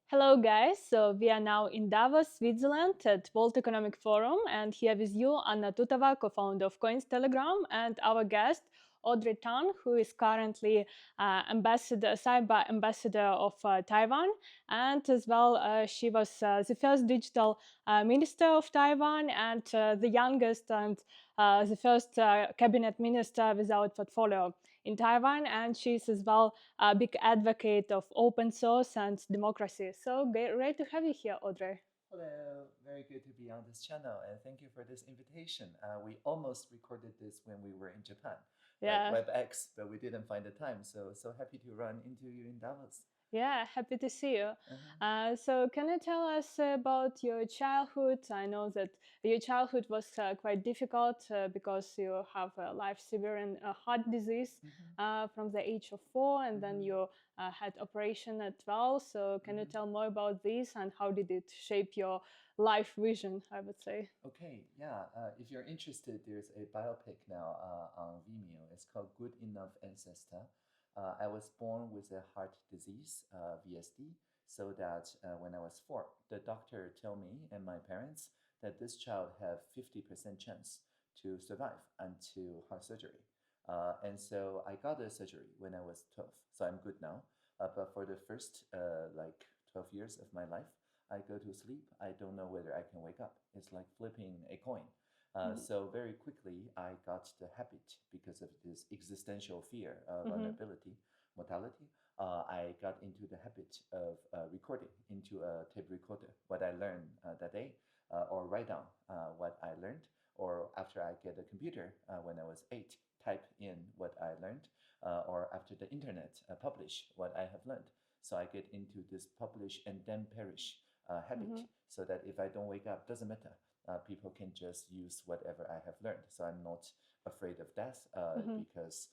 Hello, guys. So we are now in Davos, Switzerland at World Economic Forum, and here with you, Anna Tutava, co-founder of Coins Telegram, and our guest, Audrey Tang, who is currently cyber ambassador of Taiwan, and as well she was the first digital minister of Taiwan and the youngest and the first cabinet minister without portfolio in Taiwan, and she's as well a big advocate of open source and democracy. So great to have you here, Audrey. Hello, very good to be on this channel, and thank you for this invitation. We almost recorded this when we were in Japan, like Yeah, WebEx, but we didn't find the time. So happy to run into you in Davos. yeah, happy to see you. Uh-huh. So, can you tell us about your childhood? I know that your childhood was quite difficult because you have a life-severe heart disease Mm-hmm. from the age of 4, and then Mm-hmm. you had operation at 12. So, can you Mm-hmm. tell more about this and how did it shape your life vision? I would say. Okay, yeah. If you're interested, there's a biopic now on Vimeo. It's called Good Enough Ancestor. I was born with a heart disease, VSD, so that when I was 4, the doctor told me and my parents that this child have 50% chance to survive until heart surgery. And so I got the surgery when I was 12, so I'm good now. But for the first like 12 years of my life, I go to sleep. I don't know whether I can wake up. It's like flipping a coin. Mhm. So very quickly, I got the habit because of this existential fear of Mhm. vulnerability, mortality. I got into the habit of recording into a tape recorder what I learned that day, or write down what I learned, or after I get a computer when I was 8, type in what I learned, or after the internet publish what I have learned. So I get into this publish and then perish habit, Mhm. so that if I don't wake up, doesn't matter. People can just use whatever I have learned. So I'm not afraid of death Mhm. because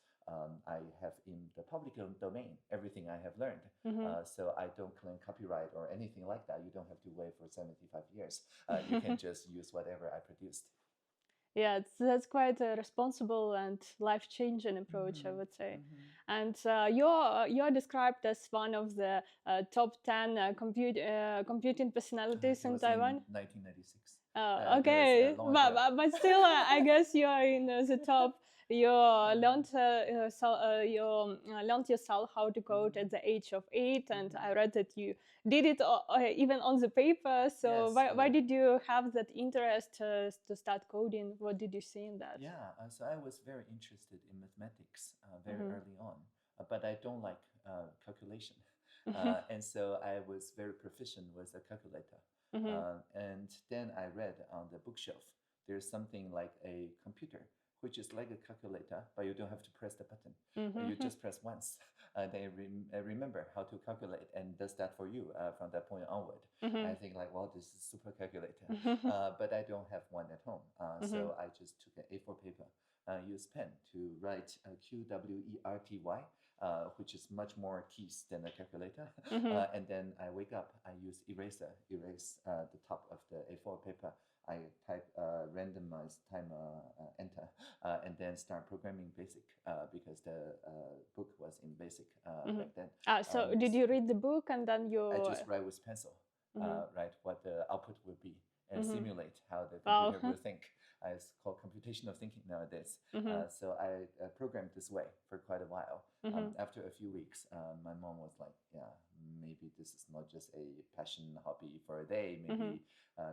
I have in the public domain everything I have learned. Mhm. So I don't claim copyright or anything like that. You don't have to wait for 75 years. You can just use whatever I produced. Yeah, that's quite a responsible and life-changing approach, I Mm-hmm. would say. Mm-hmm. And you're described as one of the top 10 computing personalities It in was in Taiwan. 1996. There is Okay, long ago. but still, I guess you are in the top. You Uh, learned yourself how to code mm-hmm. at the age of 8, and Mm-hmm. I read that you did it even on the paper. So Yes. why did you have that interest to start coding? What did you see in that? Yeah, so I was very interested in mathematics very Mm-hmm. early on, but I don't like calculation. Mm-hmm. And so I was very proficient with a calculator. Mm-hmm. And then I read on the bookshelf, there's something like a computer, which is like a calculator, but you don't have to press the button. You Mm-hmm. just press once. They remember how to calculate and does that for you from that point onward. I think like, well, this is super calculator, Mm-hmm. but I don't have one at home. Mm-hmm. So I just took an A4 paper, use pen to write QWERTY, which is much more keys than a calculator. Mm-hmm. And then I wake up, I use eraser, erase the top of the A4 paper. I type randomized timer enter, and then start programming basic because the book was in basic Mm-hmm. back then. So did you read the book and then I you? just write with pencil, Mm-hmm. write what the output would be and Mm-hmm. simulate how the Wow. computer will think. It's called computational thinking nowadays. Mm-hmm. So I programmed this way for quite a while. Mm-hmm. After a few weeks, my mom was like, "Yeah, maybe this is not just a passion hobby for a day. Mm-hmm. Maybe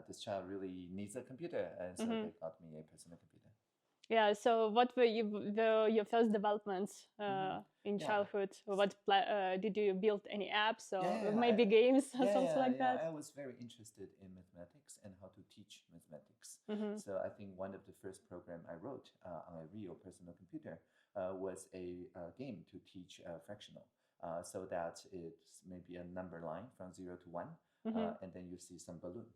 this child really needs a computer." And so Mm-hmm. they got me a personal computer. Yeah. So, what were your first developments Hmm. in Yeah, childhood? Did you build any apps yeah, or yeah, maybe games or yeah, something yeah, like yeah. that? I was very interested in mathematics and how to teach mathematics. Mm-hmm. So I think one of the first program I wrote on a real personal computer was a game to teach fractional. So that it's maybe a number line from 0 to 1, Mm-hmm. and then you see some balloon.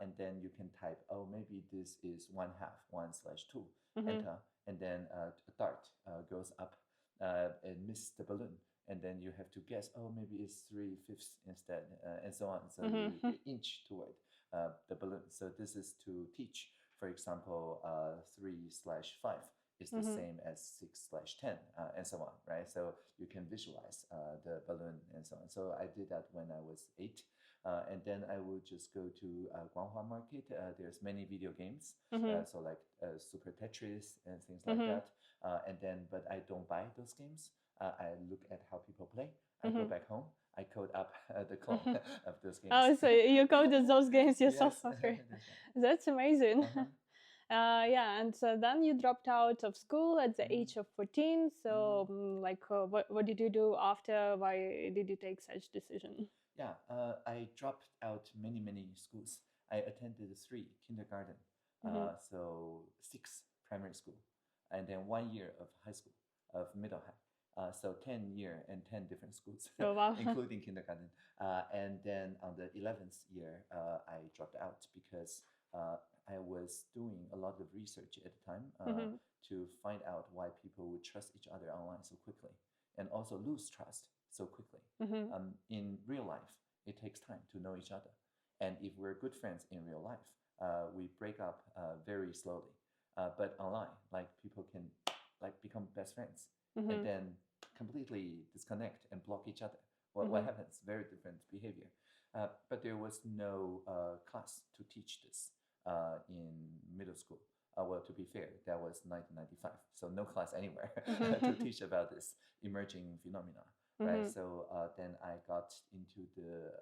And then you can type, oh, maybe this is 1/2, 1/2, Mm-hmm. enter, and then a dart goes up and miss the balloon, and then you have to guess, oh, maybe it's 3/5 instead, and so on. So you Mm-hmm. inch toward the balloon. So this is to teach, for example, 3/5 is the Mm-hmm. same as 6/10, and so on, right? So you can visualize the balloon and so on. So I did that when I was 8. And then I would just go to Guanghua Market. There's many video games, so like Super Tetris and things like that. And then, but I don't buy those games. I look at how people play. I go back home. I code up the clone of those games. Oh, so you coded those games yourself? Yes. Okay, That's right. that's amazing. Yeah, and so then you dropped out of school at the age of 14. So, like, what did you do after? Why did you take such decision? Yeah, I dropped out many schools. I attended 3 kindergarten, so 6 primary school, and then 1 year of high school, of middle high. So 10 year and 10 different schools, Oh, wow. including kindergarten. And then on the 11th year, I dropped out because I was doing a lot of research at the time to find out why people would trust each other online so quickly and also lose trust so quickly. In real life, it takes time to know each other. And if we're good friends in real life, we break up very slowly. But online, like people can like become best friends and then completely disconnect and block each other. What happens? Very different behavior. But there was no class to teach this in middle school. Well, to be fair, that was 1995, so no class anywhere to teach about this emerging phenomena, right? So then I got into the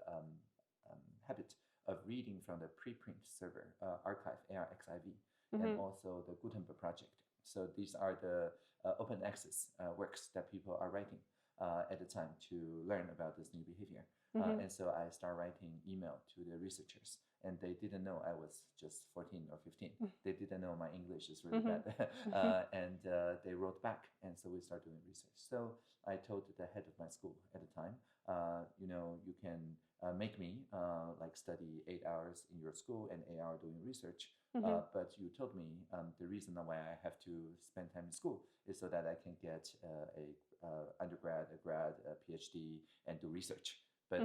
habit of reading from the preprint server archive, ARXIV, and also the Gutenberg project. So these are the open access works that people are writing at the time to learn about this new behavior. And so I started writing email to the researchers, and they didn't know I was just 14 or 15. They didn't know my English is really bad. And they wrote back, and so we started doing research. So I told the head of my school at the time, you can make me like study 8 hours in your school and 8 hours doing research. But you told me the reason why I have to spend time in school is so that I can get a undergrad, a grad, a PhD, and do research. But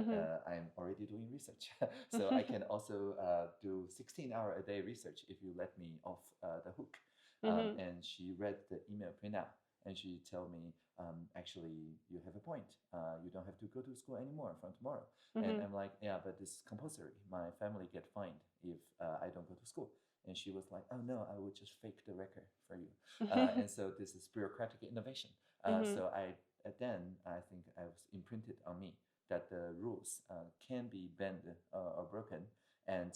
I'm already doing research. So I can also do 16-hour a day research if you let me off the hook. And she read the email printout and she told me, actually, you have a point. You don't have to go to school anymore from tomorrow. And I'm like, yeah, but this is compulsory. My family get fined if I don't go to school. And she was like, oh no, I would just fake the record for you. And so this is bureaucratic innovation. So then I think I was imprinted on me that the rules can be bent or broken, and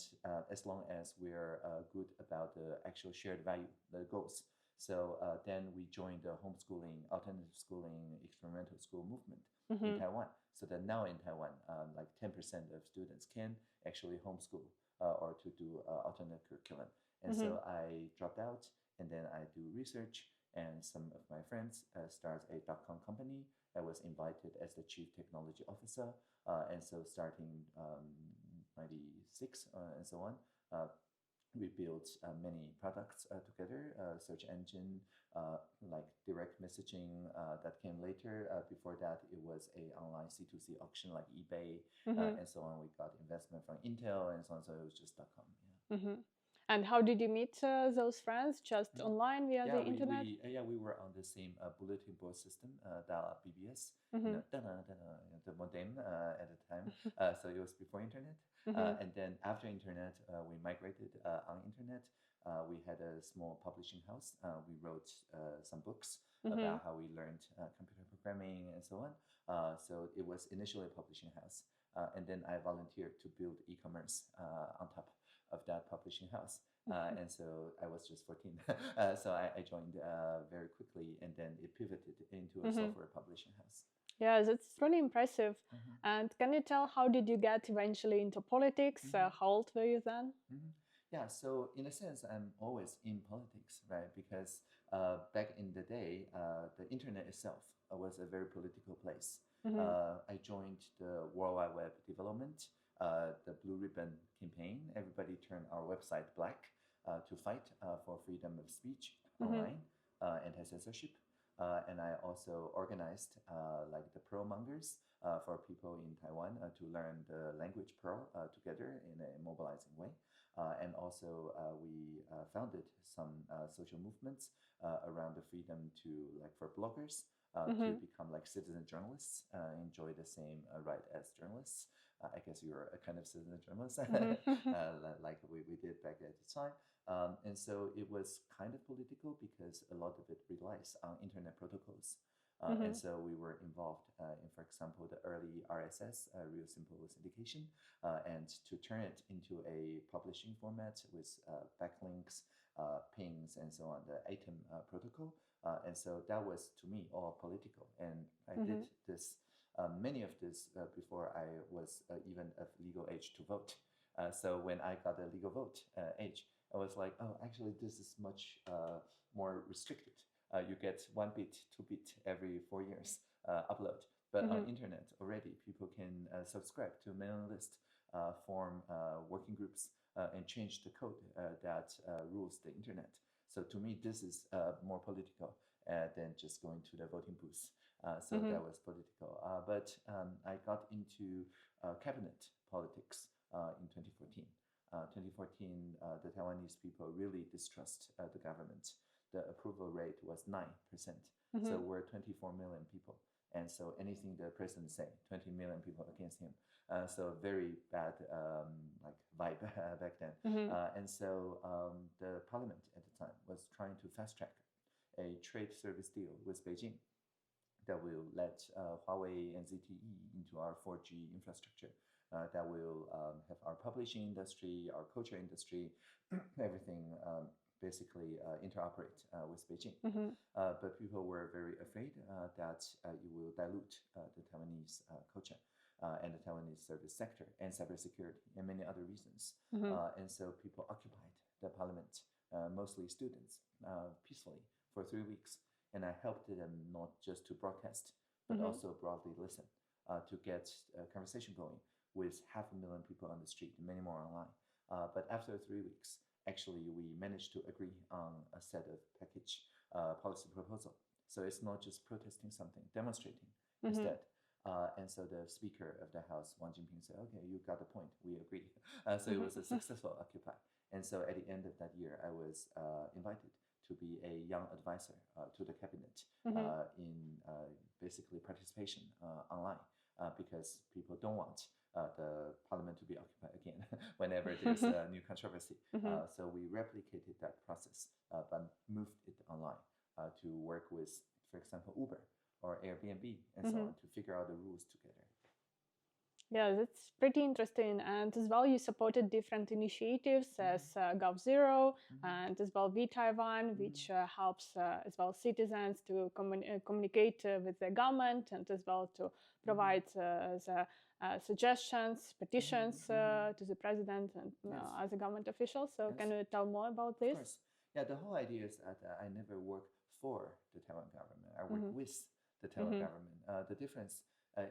as long as we're good about the actual shared value, the goals. So then we joined the homeschooling, alternative schooling, experimental school movement in Taiwan. So that now in Taiwan, like 10% of students can actually homeschool or to do alternate curriculum. And so I dropped out, and then I do research, and some of my friends start a .com company. I was invited as the chief technology officer, and so starting 96 and so on, we built many products together, search engine, like direct messaging that came later. Before that, it was a online C2C auction like eBay and so on. We got investment from Intel and so on, so it was just .com. Yeah. And how did you meet those friends? Just online via the internet? We were on the same bulletin board system, dial-up BBS, the modem at the time. So it was before internet. And then after internet, we migrated on internet. We had a small publishing house. We wrote some books about how we learned computer programming and so on. So it was initially a publishing house. And then I volunteered to build e-commerce on top of that publishing house. And so I was just 14. So I joined very quickly, and then it pivoted into a software publishing house. Yeah, that's really impressive. And can you tell how did you get eventually into politics? How old were you then? Yeah, so in a sense, I'm always in politics, right? Because back in the day, the internet itself was a very political place. I joined the World Wide Web development, the Blue Ribbon campaign. Everybody turned our website black to fight for freedom of speech online, anti-censorship. And I also organized like the Perl mongers for people in Taiwan to learn the language Perl together in a mobilizing way. And also we founded some social movements around the freedom to, like, for bloggers to become like citizen journalists, enjoy the same right as journalists. I guess you're a kind of citizen journalist, like we did back at the time. And so it was kind of political because a lot of it relies on internet protocols. And so we were involved in, for example, the early RSS, Real Simple Syndication, and to turn it into a publishing format with backlinks, pings, and so on, the ATOM protocol. And so that was, to me, all political. And I did this, many of this before I was even of legal age to vote. So when I got a legal vote age, I was like, oh, actually, this is much more restricted. You get 1 bit, 2 bit every 4 years upload. But on internet already, people can subscribe to a mailing list, form working groups, and change the code that rules the internet. So to me, this is more political than just going to the voting booth. So that was political. But I got into cabinet politics in 2014. 2014, the Taiwanese people really distrust the government. The approval rate was 9%. So we're 24 million people. And so anything the president say, 20 million people against him. So very bad like vibe back then. And so the parliament at the time was trying to fast track a trade service deal with Beijing that will let Huawei and ZTE into our 4G infrastructure. That will have our publishing industry, our culture industry, everything basically interoperate with Beijing. But people were very afraid that it will dilute the Taiwanese culture and the Taiwanese service sector and cybersecurity and many other reasons. And so people occupied the parliament, mostly students, peacefully for 3 weeks. And I helped them not just to broadcast, but also broadly listen to get a conversation going with 500,000 people on the street, many more online. But after 3 weeks, actually, we managed to agree on a set of package policy proposal. So it's not just protesting something, demonstrating instead. And so the Speaker of the House, Wang Jinping, said, okay, you got the point, we agree. So it was a successful Occupy. And so at the end of that year, I was invited to be a young advisor to the cabinet in basically participation online because people don't want the parliament to be occupied again whenever there's a new controversy. So we replicated that process, but moved it online to work with, for example, Uber or Airbnb and so on to figure out the rules together. Yeah, that's pretty interesting. And as well, you supported different initiatives as GovZero and as well VTaiwan, which helps as well citizens to communicate with the government and as well to provide suggestions, petitions to the president and as a government official. So can you tell more about this? Of course. Yeah, the whole idea is that I never work for the Taiwan government. I work with the Taiwan government. The difference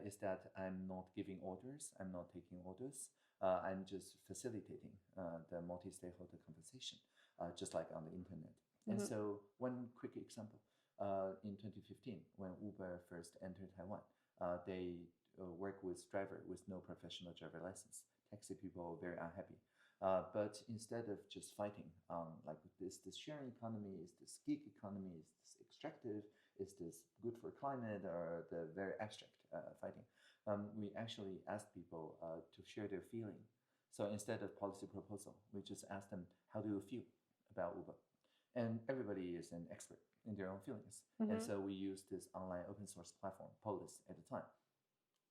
is that I'm not giving orders. I'm not taking orders. I'm just facilitating the multi-stakeholder conversation, just like on the internet. And so one quick example, in 2015, when Uber first entered Taiwan, they work with driver with no professional driver license. Taxi people were very unhappy. But instead of just fighting on like this sharing economy, is this gig economy, is this extractive, is this good for climate, or the very abstract fighting, we actually asked people to share their feeling. So instead of policy proposal, we just asked them, how do you feel about Uber? And everybody is an expert in their own feelings. And so we use this online open source platform, Polis, at the time.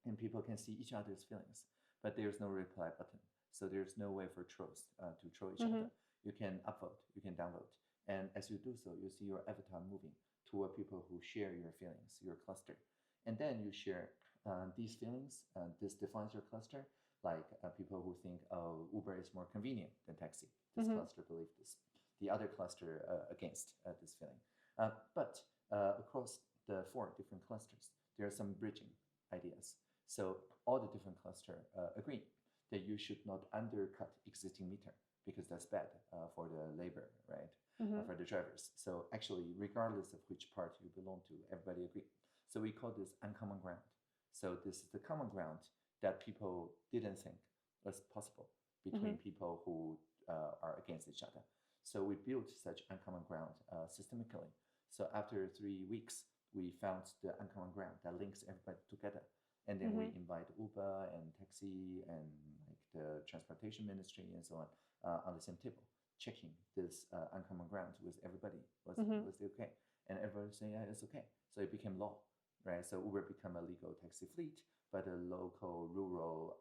And people can see each other's feelings, but there's no reply button. So there's no way for trolls to troll each other. You can upvote, you can downvote. And as you do so, you see your avatar moving toward people who share your feelings, your cluster. And then you share these feelings. This defines your cluster, like people who think, oh, Uber is more convenient than taxi. This cluster believes this. The other cluster against this feeling. But across the 4 different clusters, there are some bridging ideas. So all the different clusters agree that you should not undercut existing meter because that's bad for the labor, right? For the drivers. So actually, regardless of which part you belong to, everybody agree. So we call this uncommon ground. So this is the common ground that people didn't think was possible between people who are against each other. So we built such uncommon ground systemically. So after 3 weeks, we found the uncommon ground that links everybody together. And then we invite Uber and taxi and like the transportation ministry and so on the same table, checking this uncommon ground with everybody. Was it okay? And everybody saying, yeah, it's okay. So it became law, right? So Uber became a legal taxi fleet, but the local, rural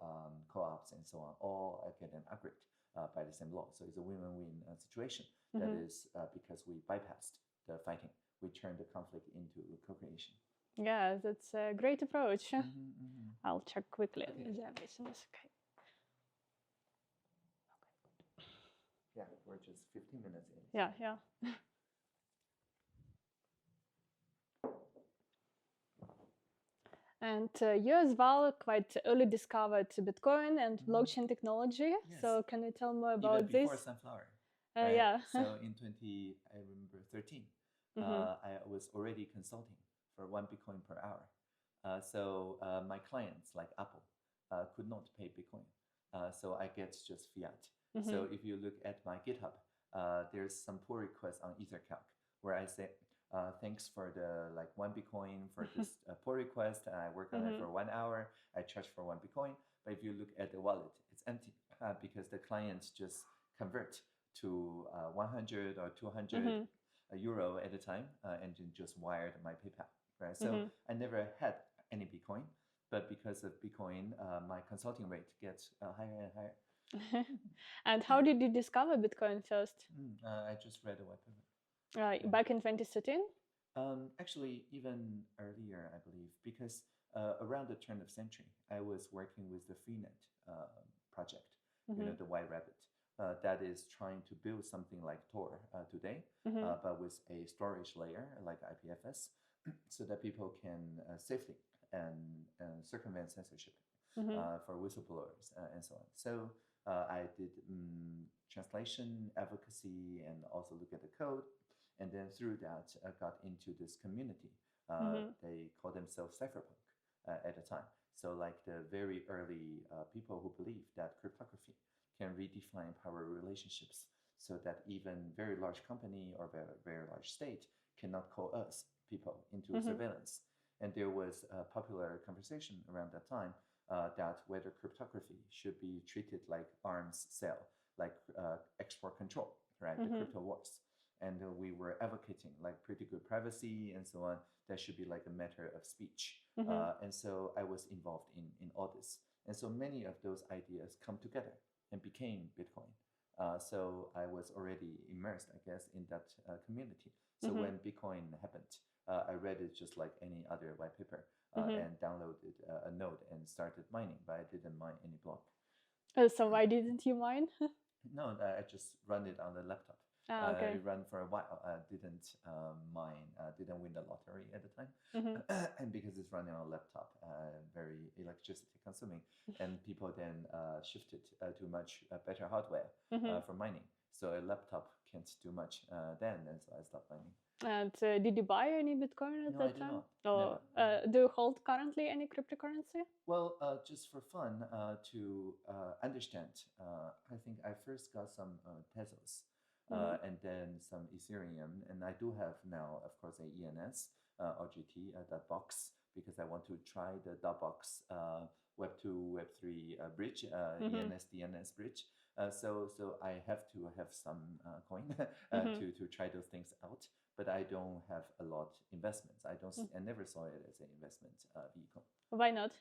co-ops and so on all get an upgrade by the same law. So it's a win-win-win situation. That is because we bypassed the fighting. We turned the conflict into co-creation. Yeah, that's a great approach. I'll check quickly. Okay. Is everything is okay? Yeah, we're just 15 minutes in. Yeah. And you as well quite early discovered Bitcoin and blockchain technology. Yes. So can you tell more about Even before this? Sunflower. Right? Yeah. So in 2013, I was already consulting for 1 Bitcoin per hour. So my clients like Apple could not pay Bitcoin. So I get just fiat. So if you look at my GitHub, there's some pull requests on EtherCalc where I say, thanks for the like 1 Bitcoin for this pull request. I work on it for 1 hour. I charge for 1 Bitcoin. But if you look at the wallet, it's empty because the clients just convert to 100 or 200 euro at a time and then just wired my PayPal. Right. So I never had any Bitcoin, but because of Bitcoin, my consulting rate gets higher and higher. And how did you discover Bitcoin first? I just read a white paper. Back in 2013? Actually, even earlier, I believe, because around the turn of century, I was working with the Freenet project, the White Rabbit, that is trying to build something like Tor today, but with a storage layer like IPFS, so that people can safely and circumvent censorship for whistleblowers and so on. So I did translation, advocacy, and also look at the code. And then through that, I got into this community. They call themselves cypherpunk at the time. So like the very early people who believe that cryptography can redefine power relationships so that even very large company or very large state cannot call us people into surveillance. And there was a popular conversation around that time that whether cryptography should be treated like arms sale, like export control, right? The crypto wars. And we were advocating like pretty good privacy and so on. That should be like a matter of speech. And so I was involved in all this. And so many of those ideas come together and became Bitcoin. So I was already immersed, I guess, in that community. So when Bitcoin happened, I read it just like any other white paper and downloaded a node and started mining, but I didn't mine any block. So why didn't you mine? No, I just run it on the laptop. Okay. I ran for a while. Didn't mine. Didn't win the lottery at the time, and because it's running on a laptop, very electricity consuming, and people then shifted to much better hardware for mining. So a laptop can't do much then, and so I stopped mining. And did you buy any Bitcoin at that time? No, or do you hold currently any cryptocurrency? Well, just for fun, to understand, I think I first got some Tezos. And then some Ethereum, and I do have now, of course, a ENS OGT that box because I want to try the .box Web 2, Web 3 bridge, ENS DNS bridge. So I have to have some coin to try those things out, but I don't have a lot investments. I never saw it as an investment vehicle. Why not?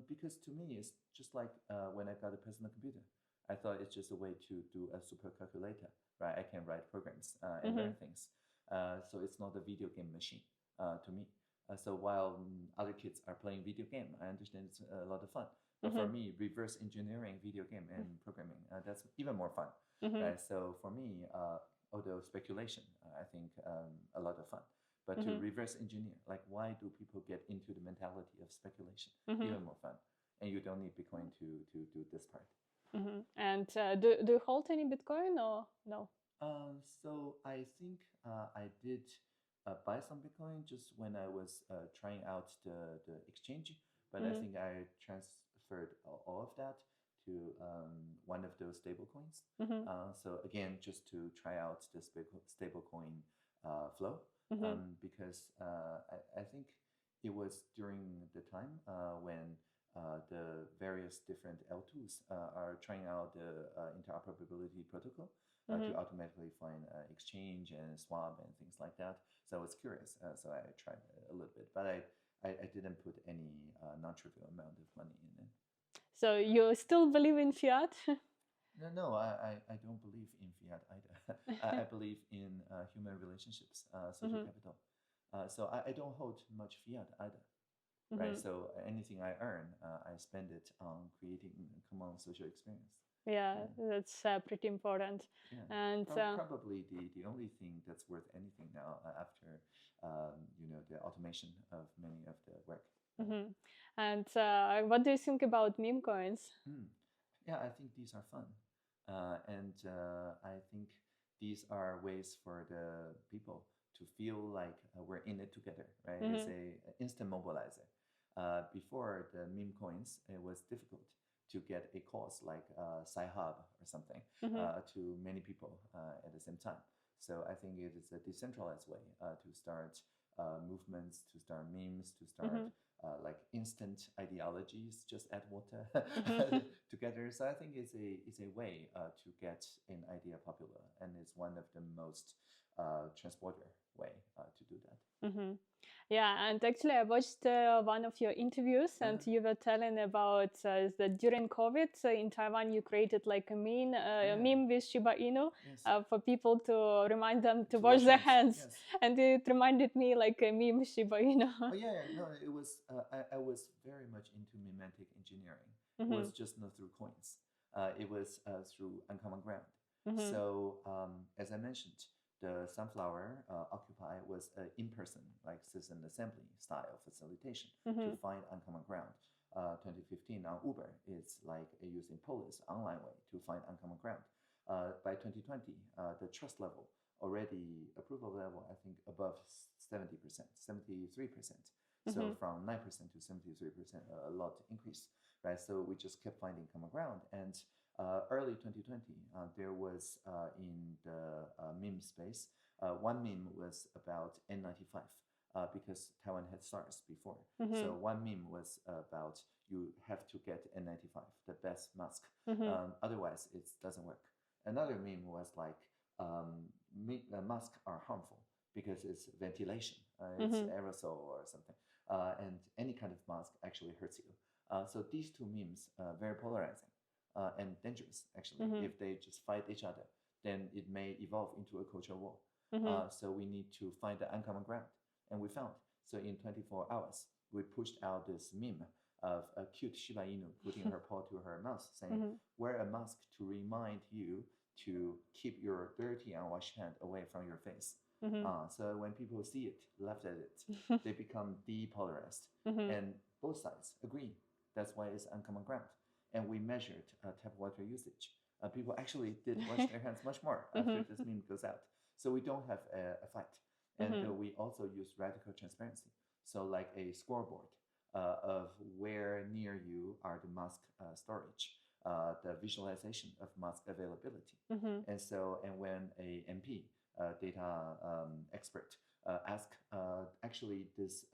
Because to me, it's just like when I got a personal computer. I thought it's just a way to do a supercalculator, right? I can write programs and learn things. So it's not a video game machine to me. So while other kids are playing video game, I understand it's a lot of fun. But for me, reverse engineering video game and programming, that's even more fun, right? So for me, although speculation, I think a lot of fun. But to reverse engineer, like why do people get into the mentality of speculation? Even more fun. And you don't need Bitcoin to do this part. And do you hold any Bitcoin or no? So I think I did buy some Bitcoin just when I was trying out the exchange, but I think I transferred all of that to one of those stable coins. Mm-hmm. So again, just to try out the stable coin flow, Mm-hmm. because I think it was during the time when the various different L2s are trying out the interoperability protocol to Mm-hmm. automatically find exchange and swap and things like that. So I was curious, so I tried a little bit, but I didn't put any non-trivial amount of money in it. So you still believe in fiat? No, I don't believe in fiat either. I believe in human relationships, social Mm-hmm. capital. So I don't hold much fiat either, right? Mm-hmm. So anything I earn, I spend it on creating common social experience. Yeah, Yeah, that's pretty important. yeah. And Probably the only thing that's worth anything now after the automation of many of the work. mm-hmm. And what do you think about meme coins? Mm. Yeah, I think these are fun. And I think these are ways for the people to feel like we're in it together, right? It's Mm-hmm. a instant mobilizer. Before the meme coins, it was difficult to get a cause like Sci-Hub or something Mm-hmm. to many people at the same time. So I think it is a decentralized way to start movements, to start memes, to start Mm-hmm. like instant ideologies, just add water Mm-hmm. together. So I think it's a way to get an idea popular, and it's one of the most transporter way to do that. Mm-hmm. Yeah, and actually, I watched one of your interviews, and Uh, you were telling about that during COVID in Taiwan, you created like a yeah, meme with Shiba Inu yes, for people to remind them to to wash wash their hands. hands, Yes. and it reminded me like a meme Shiba Inu. Oh yeah, no, it was. I was very much into mimetic engineering. It Mm-hmm. was just not through coins. It was through uncommon ground. Mm-hmm. So as I mentioned, the sunflower occupy was an in-person, like system assembly style facilitation to Mm-hmm. find uncommon ground. 2015 on Uber, it's like using Polis online way to find uncommon ground. By 2020, the trust level already approval level, I think above 70%, 73%. Mm-hmm. So from 9% to 73%, a lot increase, right? So we just kept finding common ground. And early 2020, there was in the meme space, one meme was about N95 because Taiwan had SARS before. Mm-hmm. So one meme was about you have to get N95, the best mask. Mm-hmm. Otherwise, it doesn't work. Another meme was like masks are harmful because it's ventilation, it's Mm-hmm. aerosol or something, and any kind of mask actually hurts you. So these two memes very polarizing and dangerous actually. Mm-hmm. If they just fight each other, then it may evolve into a culture war. Mm-hmm. So we need to find the uncommon ground, and we found. So in 24 hours, we pushed out this meme of a cute Shiba Inu putting her paw to her mouth, saying, Mm-hmm. "Wear a mask to remind you to keep your dirty unwashed hand away from your face." Mm-hmm. So when people see it, laugh at it, they become depolarized, Mm-hmm. and both sides agree. That's why it's uncommon ground. And we measured tap water usage. People actually did wash their hands much more after Mm-hmm. this meme goes out. So we don't have a fight. And Mm-hmm. we also use radical transparency. So like a scoreboard of where near you are the mask storage, the visualization of mask availability. Mm-hmm. And when a MP, data expert, asked, actually this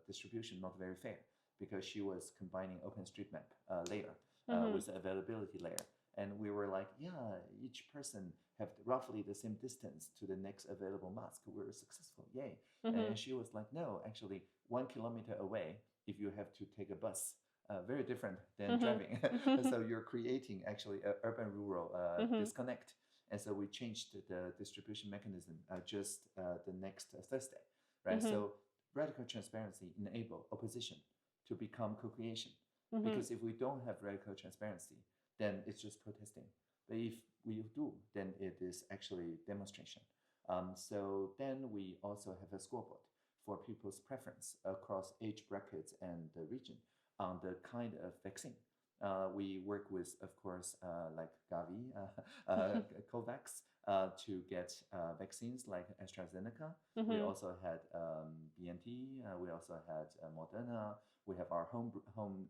distribution not very fair because she was combining OpenStreetMap layer Mm-hmm. with the availability layer. And we were like, yeah, each person have roughly the same distance to the next available mask. We were successful, yay. Mm-hmm. And she was like, no, actually 1 kilometer away, if you have to take a bus, very different than Mm-hmm. driving. Mm-hmm. So you're creating actually an urban-rural Mm-hmm. disconnect. And so we changed the distribution mechanism just the next Thursday, right? Mm-hmm. So radical transparency enable opposition to become co-creation. Mm-hmm. Because if we don't have radical transparency, then it's just protesting. But if we do, then it is actually demonstration. So then we also have a scoreboard for people's preference across age brackets and the region on the kind of vaccine. We work with, of course, like Gavi, COVAX, to get vaccines like AstraZeneca. Mm-hmm. We also had BNT. We also had Moderna. We have our home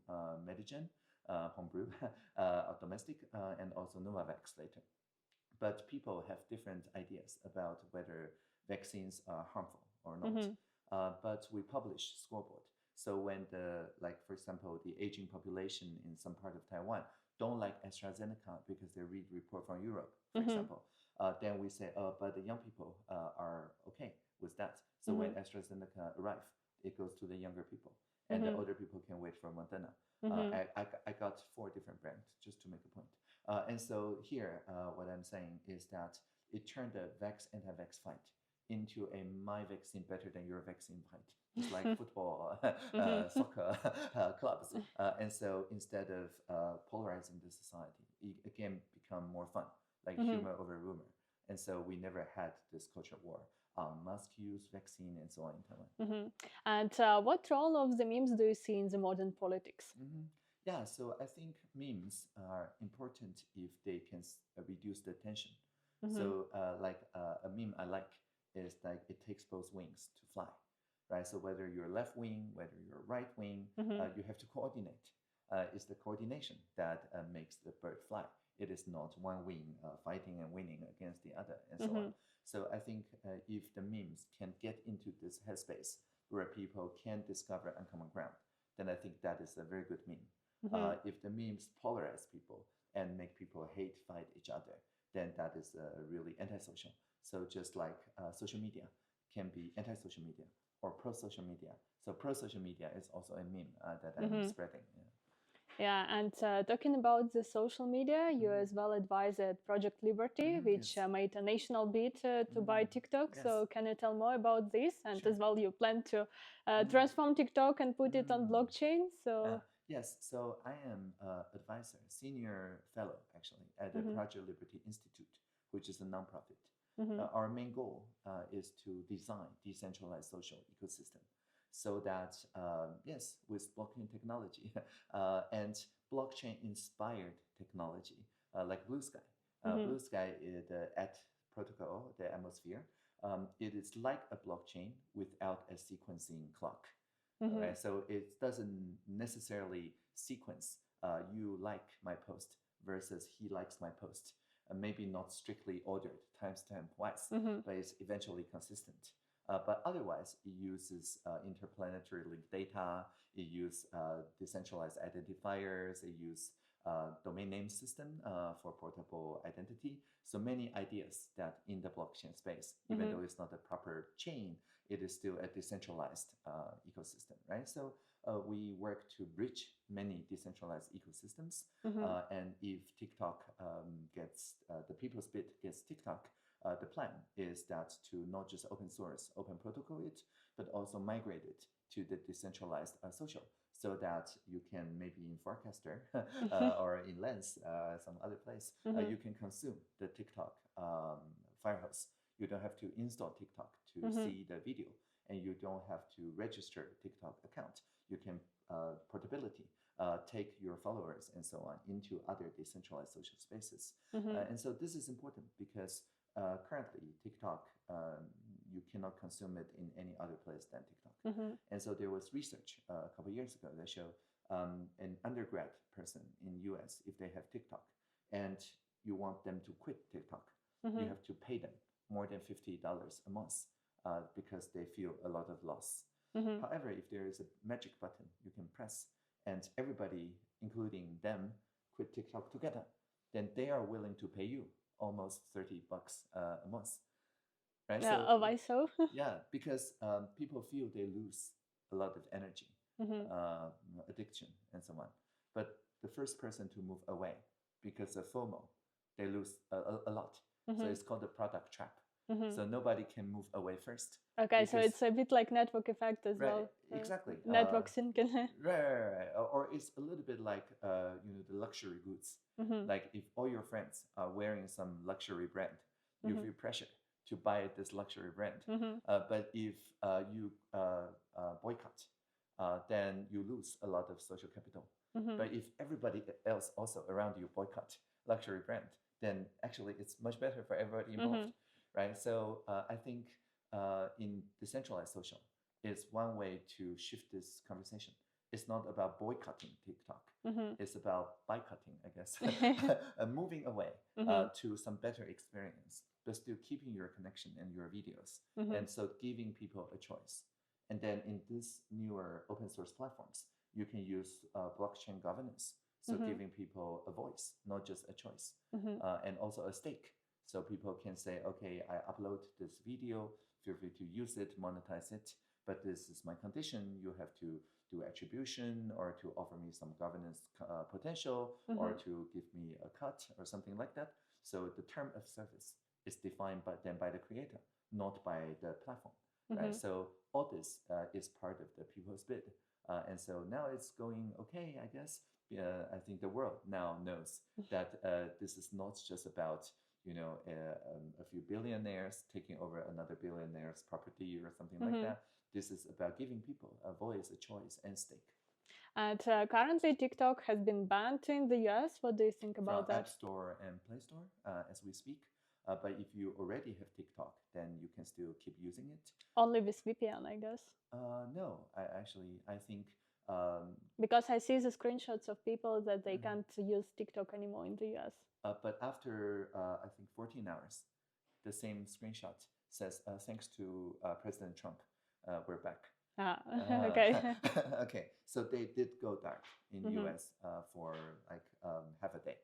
Medigen. homebrew, domestic, and also Novavax later. But people have different ideas about whether vaccines are harmful or not. But we publish scoreboard. So when like for example, the aging population in some part of Taiwan don't like AstraZeneca because they read report from Europe, for example, then we say, but the young people are okay with that. So when AstraZeneca arrives, it goes to the younger people, and the older people can wait for Moderna. I got 4 different brands just to make a point. And so here, what I'm saying is that it turned the anti-vax fight into a my vaccine better than your vaccine fight. It's like football, soccer clubs. And so instead of polarizing the society, it again become more fun, like humor over rumor. And so we never had this culture war. Mask use, vaccine, and so on in Taiwan. And what role of the memes do you see in the modern politics? Yeah, so I think memes are important if they can reduce the tension. So like a meme I like is like it takes both wings to fly, right? So whether you're left wing, whether you're right wing, you have to coordinate. It's the coordination that makes the bird fly. It is not one wing fighting and winning against the other, and so on. So I think if the memes can get into this headspace where people can discover uncommon ground, then I think that is a very good meme. If the memes polarize people and make people hate, fight each other, then that is really antisocial. So just like social media can be anti-social media or pro-social media. So pro-social media is also a meme that I'm spreading. Yeah, and talking about the social media, you as well advise at Project Liberty, which made a national bid to buy TikTok. Yes. So can you tell more about this? And Sure. as well, you plan to transform TikTok and put it on blockchain. So yes, so I am advisor, senior fellow actually at the Project Liberty Institute, which is a nonprofit. Our main goal is to design decentralized social ecosystem so that, yes, with blockchain technology and blockchain inspired technology like Blue Sky. Blue Sky is the at protocol, the atmosphere. It is like a blockchain without a sequencing clock. Right? So it doesn't necessarily sequence you like my post versus he likes my post. Maybe not strictly ordered timestamp wise, but it's eventually consistent. But otherwise, it uses interplanetary link data. It uses decentralized identifiers. It uses domain name system for portable identity. So many ideas that in the blockchain space, even though it's not a proper chain, it is still a decentralized ecosystem, right? So we work to bridge many decentralized ecosystems. And if TikTok gets, the people's bid gets TikTok, the plan is that to not just open source, open protocol it, but also migrate it to the decentralized social so that you can maybe in Forecaster or in Lens, some other place, you can consume the TikTok Firehose. You don't have to install TikTok to see the video, and you don't have to register TikTok account. You can portability, take your followers and so on into other decentralized social spaces. And so this is important because currently TikTok, you cannot consume it in any other place than TikTok. And so there was research a couple of years ago that showed an undergrad person in US, if they have TikTok and you want them to quit TikTok, you have to pay them more than $50 a month because they feel a lot of loss. However, if there is a magic button you can press and everybody, including them, quit TikTok together, then they are willing to pay you almost $30 a month. Right? Yeah, so, why so? Yeah, because people feel they lose a lot of energy, addiction, and so on. But the first person to move away because of FOMO, they lose a lot. So it's called the product trap. So nobody can move away first. Okay, so it's a bit like network effect as well. Exactly. Network syncing. Right. Or it's a little bit like the luxury goods. Like if all your friends are wearing some luxury brand, you feel pressure to buy this luxury brand. But if you boycott, then you lose a lot of social capital. But if everybody else also around you boycott luxury brand, then actually it's much better for everybody involved, right? So I think in decentralized social is one way to shift this conversation. It's not about boycotting TikTok. It's about boycotting, I guess, moving away to some better experience, but still keeping your connection and your videos. And so giving people a choice. And then in these newer open source platforms, you can use blockchain governance. So giving people a voice, not just a choice, and also a stake. So people can say, okay, I upload this video, feel free to use it, monetize it, but this is my condition. You have to do attribution or to offer me some governance potential or to give me a cut or something like that. So the term of service is defined by the creator, not by the platform, right? So all this is part of the people's bid. And so now it's going okay, I guess. I think the world now knows that this is not just about a few billionaires taking over another billionaire's property or something like that. This is about giving people a voice, a choice, and stake. And currently, TikTok has been banned in the US. What do you think about From that? App Store and Play Store as we speak. But if you already have TikTok, then you can still keep using it. Only with VPN, I guess. No, I think because I see the screenshots of people that they can't use TikTok anymore in the US. But after I think 14 hours, the same screenshot says, "Thanks to President Trump, we're back." Okay. Okay, so they did go dark in US for like half a day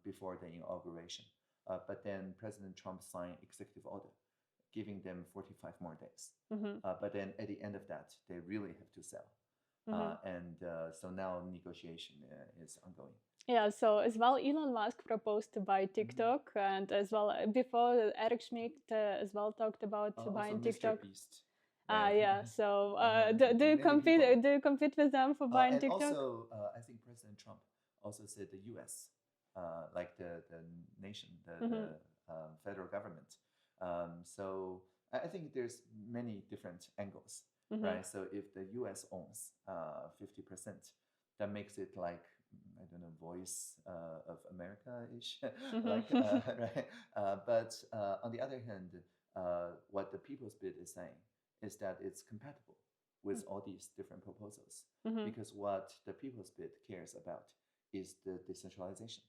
before the inauguration. But then President Trump signed executive order, giving them 45 more days. But then at the end of that, they really have to sell. And so now negotiation is ongoing. Yeah, so as well, Elon Musk proposed to buy TikTok, and as well before Eric Schmidt as well talked about buying TikTok. Mr. Beast. Right? Yeah. So do you compete? People. Do you compete with them for buying and TikTok? Also, I think President Trump also said the U.S., like the nation, the federal government. So I think there's many different angles, right? So if the U.S. owns 50%, that makes it like, I don't know, voice of America-ish, like, right? But on the other hand, what the people's bid is saying is that it's compatible with all these different proposals, because what the people's bid cares about is the decentralization,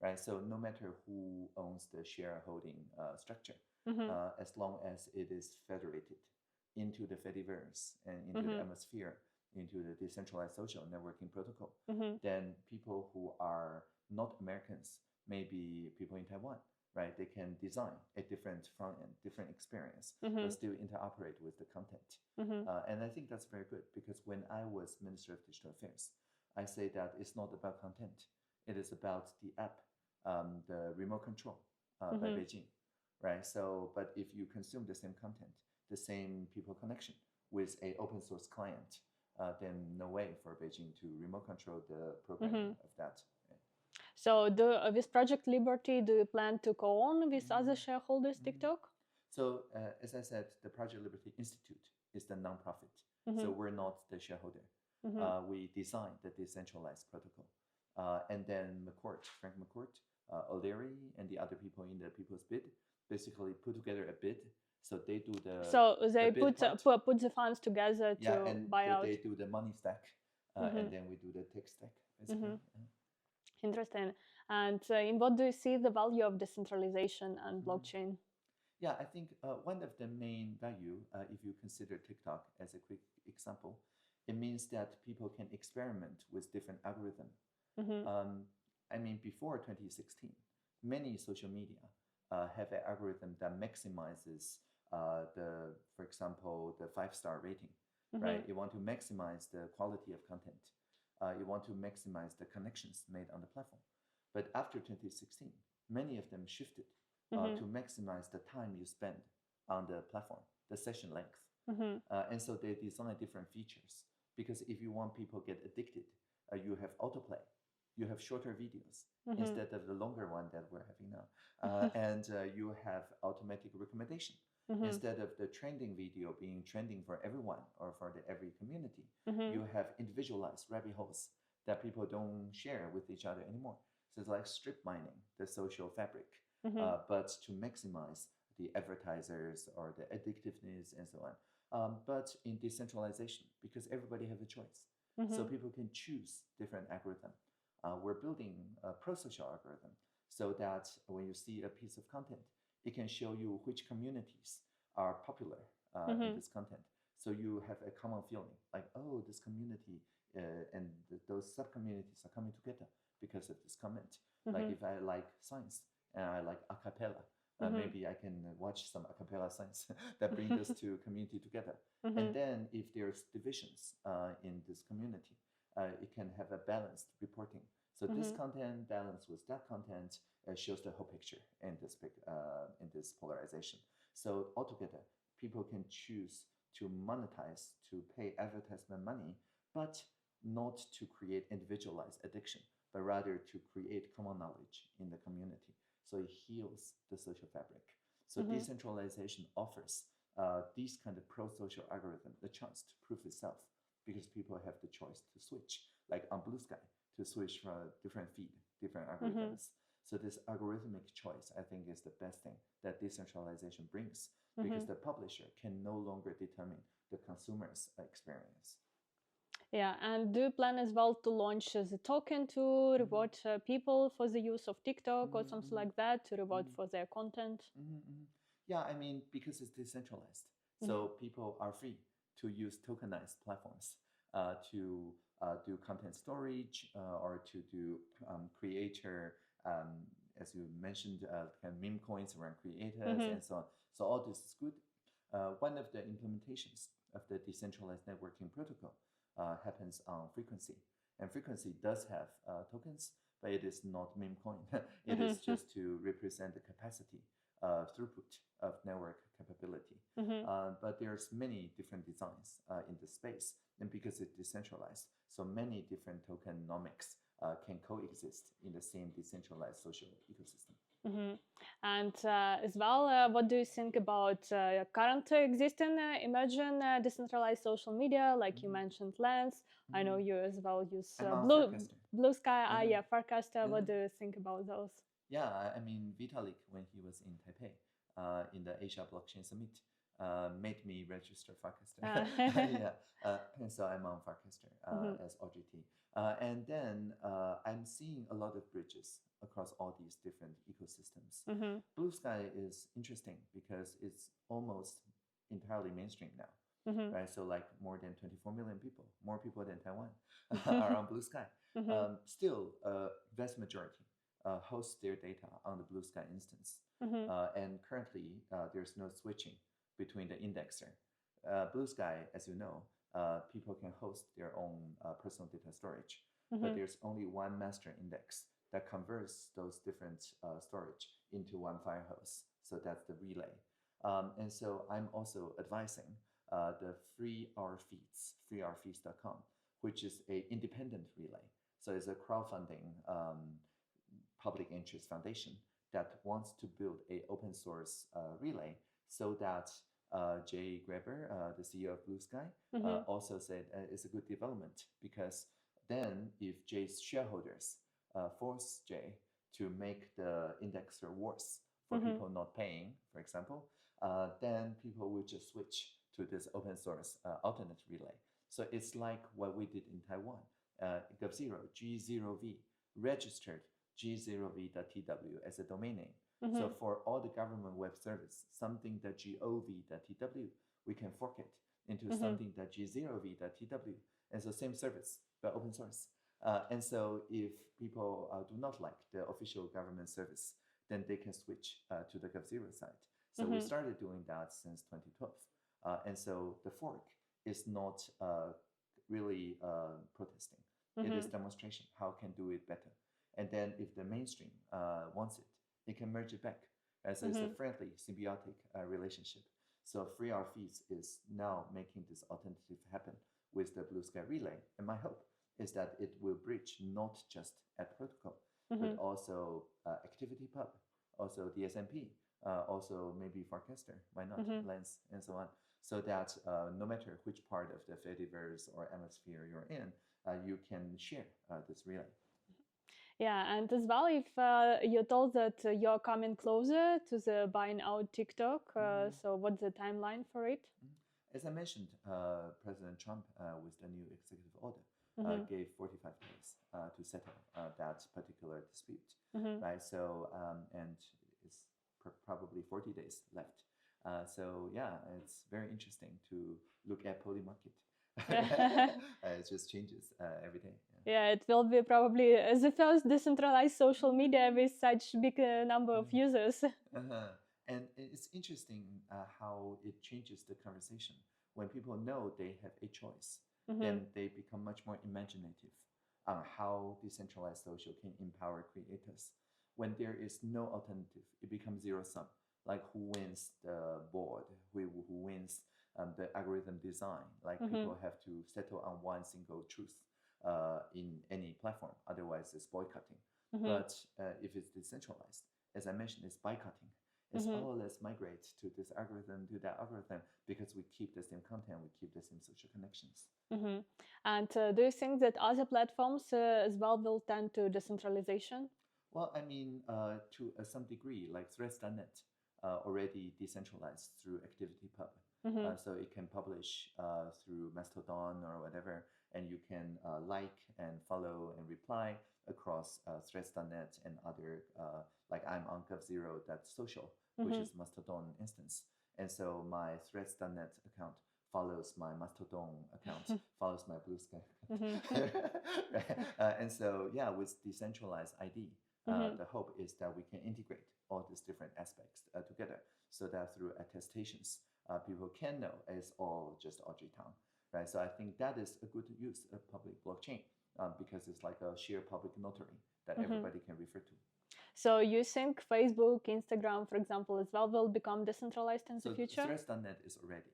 right? So no matter who owns the shareholding structure, as long as it is federated into the Fediverse and into the atmosphere, into the decentralized social networking protocol, then people who are not Americans, maybe people in Taiwan, right? They can design a different front end, different experience, but still interoperate with the content. And I think that's very good, because when I was Minister of Digital Affairs, I say that it's not about content. It is about the app, the remote control by Beijing, right? So, but if you consume the same content, the same people connection with a open source client, then no way for Beijing to remote control the programming of that. So with Project Liberty, do you plan to co-own with other shareholders TikTok? So as I said, the Project Liberty Institute is the nonprofit. So we're not the shareholder. We designed the decentralized protocol. And then Frank McCourt, O'Leary, and the other people in the People's Bid basically put together a bid. So they do the so they the put the funds together to buy out. They do the money stack, and then we do the tech stack, basically. Interesting. And in what do you see the value of decentralization and blockchain? Yeah, I think one of the main value, if you consider TikTok as a quick example, it means that people can experiment with different algorithms. I mean, before 2016, many social media have an algorithm that maximizes for example, the 5-star rating, right? You want to maximize the quality of content. You want to maximize the connections made on the platform. But after 2016, many of them shifted to maximize the time you spend on the platform, the session length. And so they design different features, because if you want people get addicted, you have autoplay. You have shorter videos instead of the longer one that we're having now. And you have automatic recommendation. Instead of the trending video being trending for everyone or for every community, you have individualized rabbit holes that people don't share with each other anymore. So it's like strip mining the social fabric, but to maximize the advertisers or the addictiveness and so on. But in decentralization, because everybody has a choice. So people can choose different algorithm. We're building a pro-social algorithm so that when you see a piece of content, it can show you which communities are popular in this content. So you have a common feeling like, oh, this community and those sub-communities are coming together because of this comment. Like if I like science and I like a cappella, maybe I can watch some a cappella science that bring those two community together. And then if there's divisions in this community, it can have a balanced reporting. So this content balanced with that content shows the whole picture in this polarization. So altogether, people can choose to monetize, to pay advertisement money, but not to create individualized addiction, but rather to create common knowledge in the community. So it heals the social fabric. So decentralization offers these kind of pro-social algorithm the chance to prove itself because people have the choice to switch, like on Blue Sky, to switch from a different feed, different algorithms. So this algorithmic choice, I think, is the best thing that decentralization brings because the publisher can no longer determine the consumer's experience. Yeah, and do you plan as well to launch the token to reward people for the use of TikTok or something like that, to reward for their content? Yeah, I mean, because it's decentralized, so people are free to use tokenized platforms to do content storage or to do creator, as you mentioned, kind of meme coins around creators and so on. So all this is good. One of the implementations of the decentralized networking protocol happens on frequency. And frequency does have tokens, but it is not meme coin. It is just to represent the capacity throughput of network capability. But there's many different designs in the space. And because it's decentralized, so many different tokenomics can coexist in the same decentralized social ecosystem. And as well, what do you think about current existing emerging decentralized social media? Like you mentioned, Lens. I know you as well use Blue Sky. Yeah, Farcaster. What do you think about those? Yeah, I mean, Vitalik, when he was in Taipei in the Asia Blockchain Summit, made me register Farcaster. Yeah, and so I'm on Farcaster as Audrey Tang. And then I'm seeing a lot of bridges across all these different ecosystems. Blue Sky is interesting because it's almost entirely mainstream now. Right, so like more than 24 million people, more people than Taiwan, are on Blue Sky. Still, vast majority host their data on the Blue Sky instance. And currently, there's no switching between the indexer. Blue Sky, as you know, people can host their own personal data storage, but there's only one master index that converts those different storage into one file host. So that's the relay. And so I'm also advising the Free Our Feeds, freeourfeeds.com, which is an independent relay. So it's a crowdfunding public interest foundation that wants to build an open source relay so that Jay Graber, the CEO of Blue Sky, also said it's a good development because then if Jay's shareholders force Jay to make the indexer worse for people not paying, for example, then people will just switch to this open source alternate relay. So it's like what we did in Taiwan. Gov0, G0V, registered g0v.tw as a domain name. So for all the government web service, something.gov.tw, we can fork it into something.g0v.tw. And so same service, but open source. And so if people do not like the official government service, then they can switch to the Gov0 site. So we started doing that since 2012. And so the fork is not really protesting. It is demonstration, how can do it better. And then if the mainstream wants it, they can merge it back. So it's a friendly, symbiotic relationship. So Free Our Feeds is now making this alternative happen with the Blue Sky Relay. And my hope is that it will bridge not just at protocol, but also ActivityPub, also DSMP, also maybe Farcaster, why not, Lens, and so on. So that no matter which part of the Fediverse or atmosphere you're in, you can share this relay. Yeah, and as well, if you're told that you're coming closer to the buying out TikTok, so what's the timeline for it? As I mentioned, President Trump with the new executive order gave 45 days to settle that particular dispute, Mm-hmm. right? So, and it's probably 40 days left. So yeah, it's very interesting to look at poly market. It just changes every day. Yeah, it will be probably the first decentralized social media with such big number of users. And it's interesting how it changes the conversation. When people know they have a choice, then they become much more imaginative on how decentralized social can empower creators. When there is no alternative, it becomes zero sum. Like who wins the board, who wins the algorithm design. Like people have to settle on one single truth in any platform. Otherwise, it's boycotting. But if it's decentralized, as I mentioned, it's boycotting. It's let's migrate to this algorithm, to that algorithm, because we keep the same content, we keep the same social connections. And do you think that other platforms as well will tend to decentralization? Well, I mean, to some degree, like Threads.net already decentralized through ActivityPub. So it can publish through Mastodon or whatever, and you can like and follow and reply across Threads.net and other, like I'm on GovZero.social, which is Mastodon instance. And so my Threads.net account follows my Mastodon account, follows my Blue Sky account. Right? And so, yeah, with decentralized ID, the hope is that we can integrate all these different aspects together so that through attestations, people can know it's all just Audrey Tang, right? So I think that is a good use of public blockchain because it's like a shared public notary that everybody can refer to. So you think Facebook, Instagram, for example, as well will become decentralized in the future? So Threads.net is already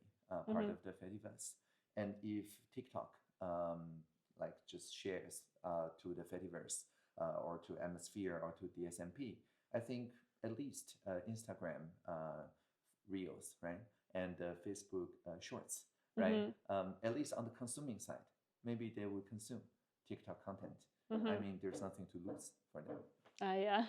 part of the Fediverse. And if TikTok like just shares to the Fediverse or to Atmosphere or to DSMP, I think at least Instagram Reels, right? And Facebook Shorts, right? At least on the consuming side, maybe they will consume TikTok content. I mean, there's nothing to lose for them. Yeah.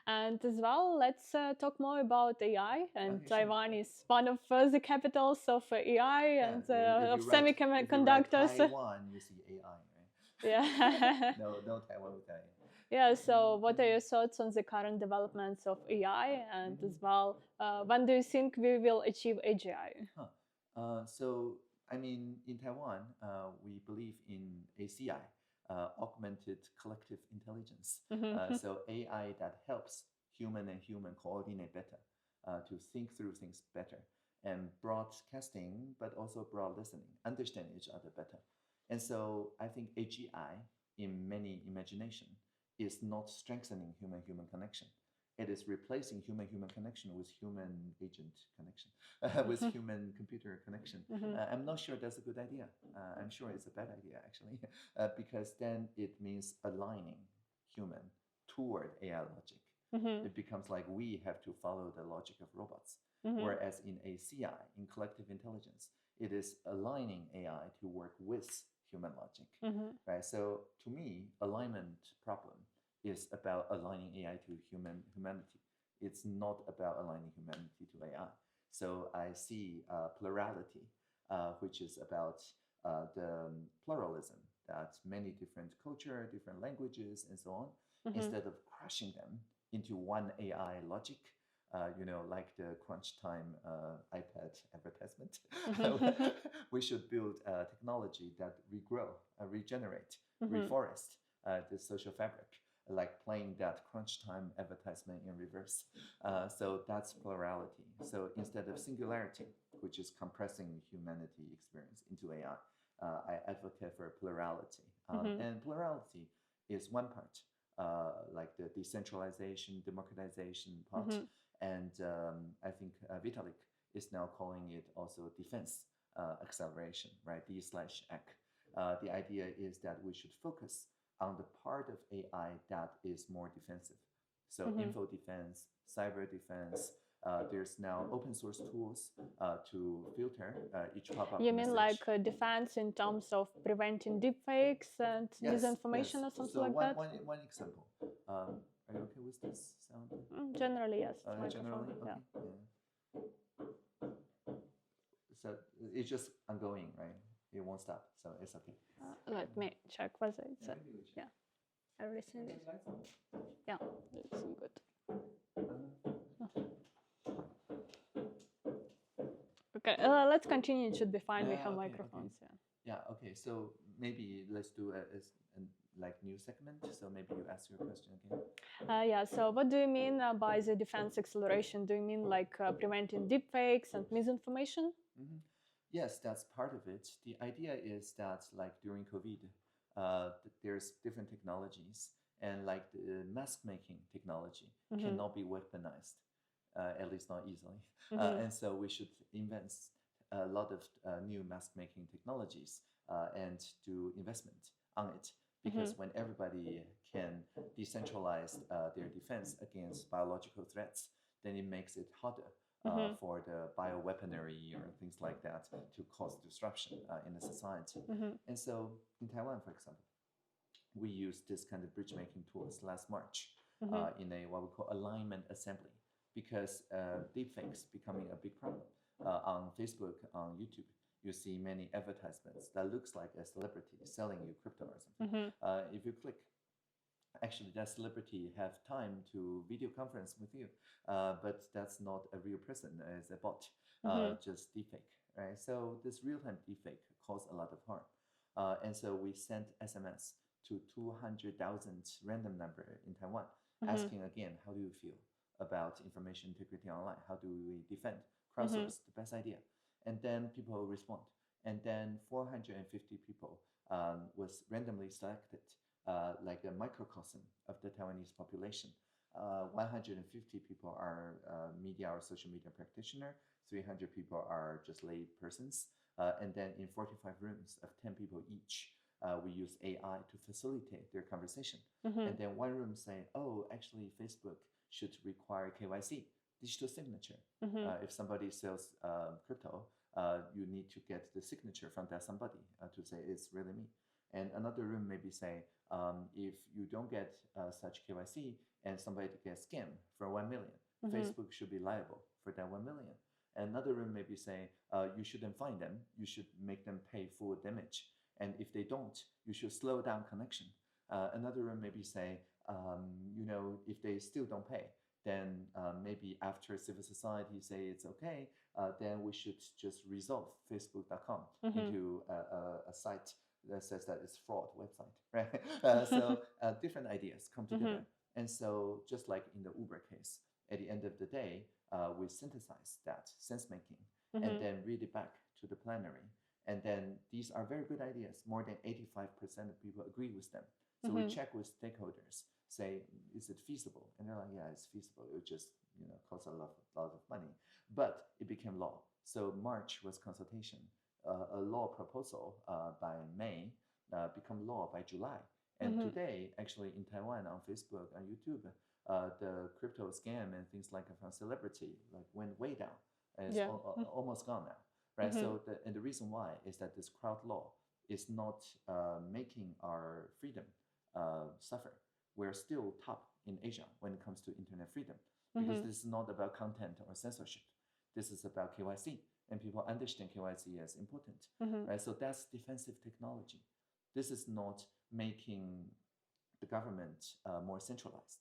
And as well, let's talk more about AI. And Okay, Taiwan sure. is one of the capitals of AI and of semiconductors. If you write Taiwan, you see AI, right? Yeah. No Taiwan with AI. Yeah, so what are your thoughts on the current developments of AI? And as well, when do you think we will achieve AGI? So, I mean, in Taiwan, we believe in ACI, augmented collective intelligence. So AI that helps human and human coordinate better, to think through things better, and broadcasting, but also broad listening, understand each other better. And so I think AGI, in many imagination, is not strengthening human-human connection. It is replacing human-human connection with human agent connection, with human computer connection. I'm not sure that's a good idea. I'm sure it's a bad idea, actually, because then it means aligning human toward AI logic. It becomes like we have to follow the logic of robots. Whereas in ACI, in collective intelligence, it is aligning AI to work with human logic. Right? So to me, alignment problem is about aligning AI to humanity. It's not about aligning humanity to AI. So I see plurality, which is about the pluralism, that many different culture, different languages, and so on, instead of crushing them into one AI logic, like the crunch time iPad advertisement. We should build technology that regrow, regenerate, reforest the social fabric, like playing that crunch time advertisement in reverse. So that's plurality. So instead of singularity, which is compressing humanity experience into AI, I advocate for plurality. And plurality is one part, like the decentralization, democratization part. And I think Vitalik is now calling it also defense acceleration, right? D/AC. The idea is that we should focus on the part of AI that is more defensive. So info defense, cyber defense. There's now open source tools to filter each pop-up You mean message. like defense in terms of preventing deepfakes and disinformation or something like that? One example. Are you okay with this sound? Generally, yes. Generally, okay. Yeah. So it's just ongoing, right? it won't stop, so it's okay. Let me check whether it's maybe we check. everything is Lights on? it's good. Okay, let's continue. It should be fine. We have okay, microphones. okay. Yeah, okay. So maybe let's do a like new segment. So maybe you ask your question again. So what do you mean by the defense acceleration? Do you mean like preventing deepfakes and misinformation? Mm-hmm. Yes, that's part of it. The idea is that like during COVID, there's different technologies, and like the mask making technology cannot be weaponized, at least not easily. And so we should invent a lot of new mask making technologies and do investment on it. Because when everybody can decentralize their defense against biological threats, then it makes it harder for the bioweaponry or things like that to cause disruption in the society. And so in Taiwan, for example, we used this kind of bridge making tools last March in a what we call alignment assembly, because deepfakes becoming a big problem on Facebook, on YouTube. You see many advertisements that looks like a celebrity selling you crypto or something. If you click, actually that celebrity have time to video conference with you, but that's not a real person, it's a bot, just deepfake, right? So this real-time deepfake caused a lot of harm, and so we sent SMS to 200,000 random number in Taiwan, asking again, how do you feel about information integrity online? How do we defend? Crowdsource, the best idea. And then people respond. And then 450 people was randomly selected, like a microcosm of the Taiwanese population. 150 people are media or social media practitioner. 300 people are just lay persons. And then in 45 rooms of 10 people each, we use AI to facilitate their conversation. And then one room say, oh, actually Facebook should require KYC, digital signature. If somebody sells crypto, you need to get the signature from that somebody to say it's really me. And another room maybe say, if you don't get such KYC and somebody gets scammed for 1 million, Facebook should be liable for that 1 million. And another room maybe say, you shouldn't fine them, you should make them pay full damage. And if they don't, you should slow down connection. Another room maybe say, if they still don't pay, then maybe after civil society say it's okay, then we should just resolve Facebook.com into a site that says that it's fraud website, right? So different ideas come together. And so just like in the Uber case, at the end of the day, we synthesize that sense making and then read it back to the plenary. And then these are very good ideas. More than 85% of people agree with them. So we check with stakeholders, say, is it feasible? And they're like, yeah, it's feasible. It would just cost a lot of money. But it became law. So March was consultation. A law proposal by May become law by July. And today, actually in Taiwan, on Facebook, on YouTube, the crypto scam and things like from celebrity went way down. And it's almost gone now. Right. So the reason why is that this crowd law is not making our freedom suffer. We're still top in Asia when it comes to internet freedom, because this is not about content or censorship. This is about KYC, and people understand KYC as important. Right. So that's defensive technology. This is not making the government more centralized.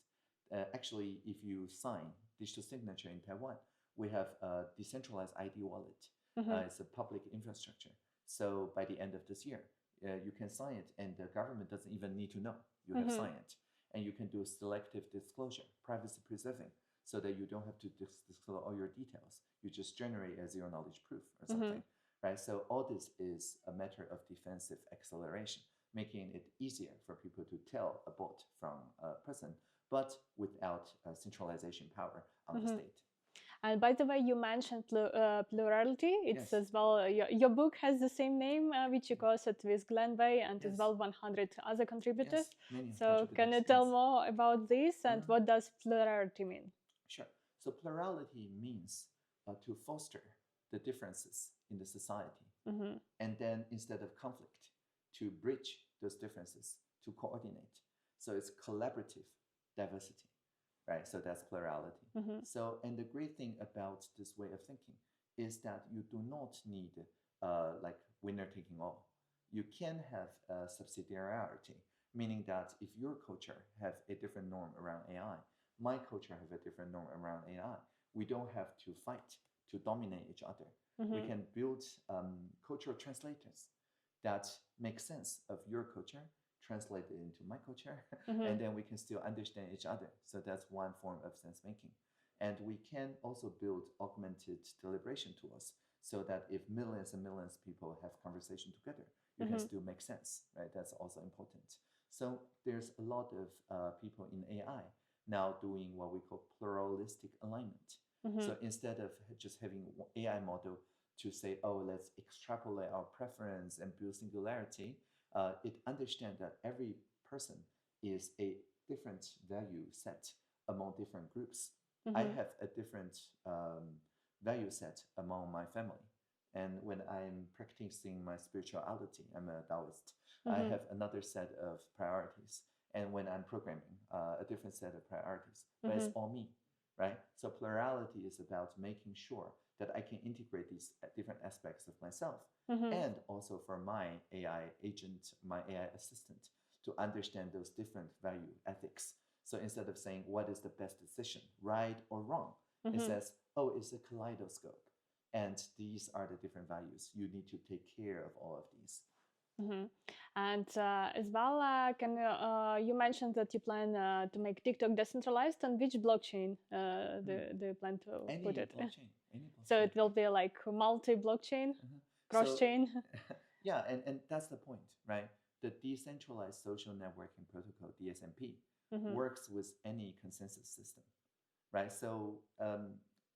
Actually, if you sign digital signature in Taiwan, we have a decentralized ID wallet. It's a public infrastructure. So by the end of this year, you can sign it, and the government doesn't even need to know you have signed it. And you can do selective disclosure, privacy preserving, so that you don't have to disclose all your details. You just generate a zero knowledge proof or something, right? So all this is a matter of defensive acceleration, making it easier for people to tell a bot from a person, but without centralization power on the state. And by the way, you mentioned Plurality. It's Yes. as well, your book has the same name, which you co-authored with Glenn Bay and as well 100 other contributors. Yes, many so can you tell more about this and what does plurality mean? Sure. So plurality means to foster the differences in the society. And then instead of conflict, to bridge those differences, to coordinate. So it's collaborative diversity. Right, so that's plurality. So, and the great thing about this way of thinking is that you do not need like winner taking all. You can have a subsidiarity, meaning that if your culture have a different norm around AI, my culture have a different norm around AI, we don't have to fight to dominate each other. We can build cultural translators that make sense of your culture, translate it into my culture, and then we can still understand each other. So that's one form of sense making. And we can also build augmented deliberation tools so that if millions and millions of people have conversation together, you can still make sense, right? That's also important. So there's a lot of people in AI now doing what we call pluralistic alignment. So instead of just having AI model to say, oh, let's extrapolate our preference and build singularity, it understands that every person is a different value set among different groups. I have a different value set among my family. And when I'm practicing my spirituality, I'm a Taoist, I have another set of priorities. And when I'm programming, a different set of priorities. But it's all me, right? So plurality is about making sure that I can integrate these different aspects of myself and also for my AI agent, my AI assistant, to understand those different value ethics. So instead of saying what is the best decision, right or wrong, it says, oh, it's a kaleidoscope. And these are the different values. You need to take care of all of these. And as well, can you mentioned that you plan to make TikTok decentralized? On which blockchain do you plan to Any put it? blockchain, any blockchain. So it will be like multi-blockchain, cross-chain. So, yeah, and that's the point, right? The decentralized social networking protocol, DSNP, works with any consensus system, right? So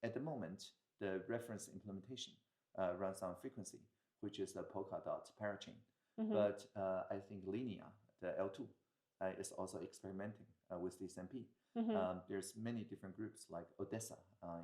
at the moment, the reference implementation runs on frequency, which is the Polkadot parachain. But I think Linear, the L2, is also experimenting with DSNP. There's many different groups like Odessa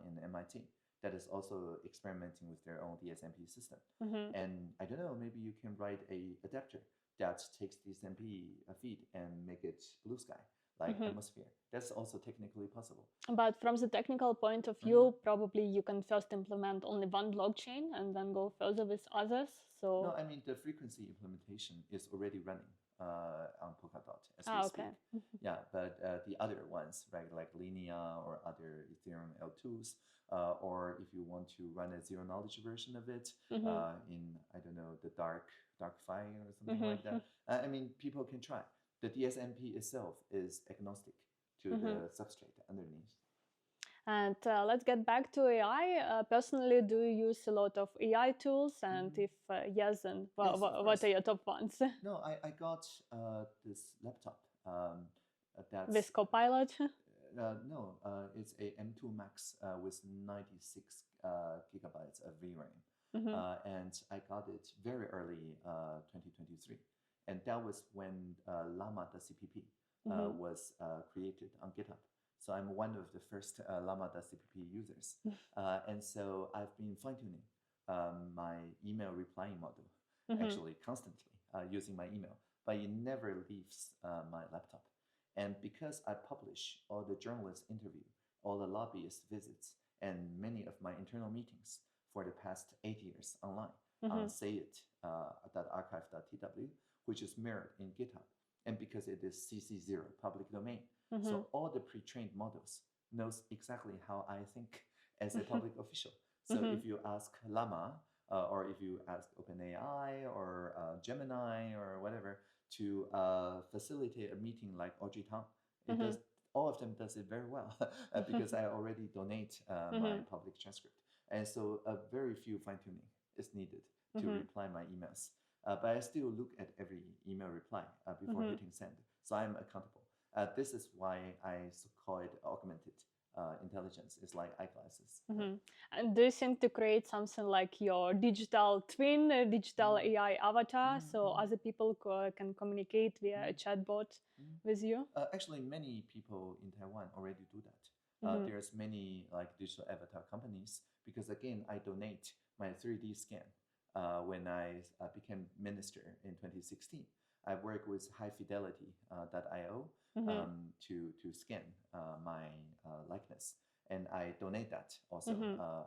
in MIT that is also experimenting with their own DSNP system. And I don't know, maybe you can write a adapter that takes DSNP feed and make it blue sky, like atmosphere. That's also technically possible. But from the technical point of view, probably you can first implement only one blockchain and then go further with others. So no, I mean the frequency implementation is already running on Polkadot as we speak. Yeah, but the other ones, right, like Linear or other Ethereum L2s, or if you want to run a zero knowledge version of it in, I don't know, the dark fi or something like that. I mean, people can try. The DSNP itself is agnostic to the substrate underneath. And let's get back to AI. Personally, do you use a lot of AI tools? And if yes, then Yes, what are your top ones? No, I got this laptop that's With Copilot? no, it's a M2 Max with 96 gigabytes of VRAM. And I got it very early 2023. And that was when llama.cpp was created on GitHub. So I'm one of the first llama.cpp users. And so I've been fine-tuning my email replying model, actually constantly using my email, but it never leaves my laptop. And because I publish all the journalist interview, all the lobbyist visits, and many of my internal meetings for the past 8 years online on sayit.archive.tw, which is mirrored in GitHub, and because it is CC0, public domain, so all the pre-trained models knows exactly how I think as a public official. So if you ask Llama, or if you ask OpenAI or Gemini or whatever to facilitate a meeting like Audrey Tang, it does. All of them does it very well because I already donate my public transcript, and so a very few fine tuning is needed to reply my emails. But I still look at every email reply before hitting send, so I'm accountable. This is why I call it augmented intelligence. It's like eyeglasses. And do you think to create something like your digital twin, digital AI avatar, so other people can communicate via a chatbot with you? Actually, many people in Taiwan already do that. There's many like digital avatar companies because again, I donate my 3D scan when I became minister in 2016. I work with highfidelity.io to scan my likeness, and I donate that also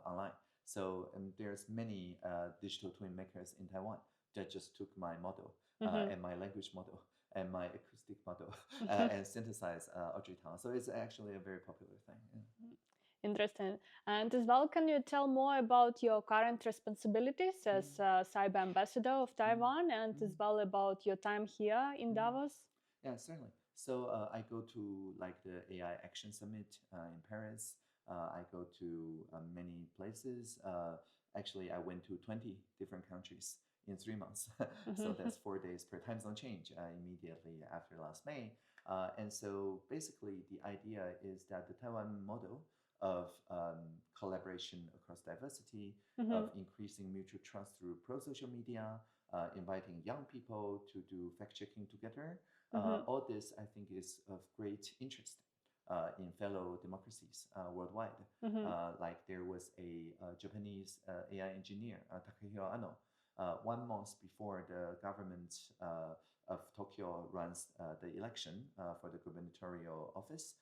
online. So there's many digital twin makers in Taiwan that just took my model Mm-hmm. and my language model and my acoustic model and synthesized Audrey Tang. So it's actually a very popular thing. Yeah. Interesting. And as well, can you tell more about your current responsibilities as cyber ambassador of Taiwan, and as well about your time here in Davos? Yeah, certainly. So I go to like the AI Action Summit in Paris. I go to many places. Actually, I went to 20 different countries in 3 months. So that's 4 days per time zone change immediately after last May. And so basically, the idea is that the Taiwan model of collaboration across diversity, of increasing mutual trust through pro-social media, inviting young people to do fact-checking together, all this, I think, is of great interest in fellow democracies worldwide. Like there was a Japanese AI engineer, Takahiro Ano, 1 month before the government of Tokyo runs the election for the gubernatorial office.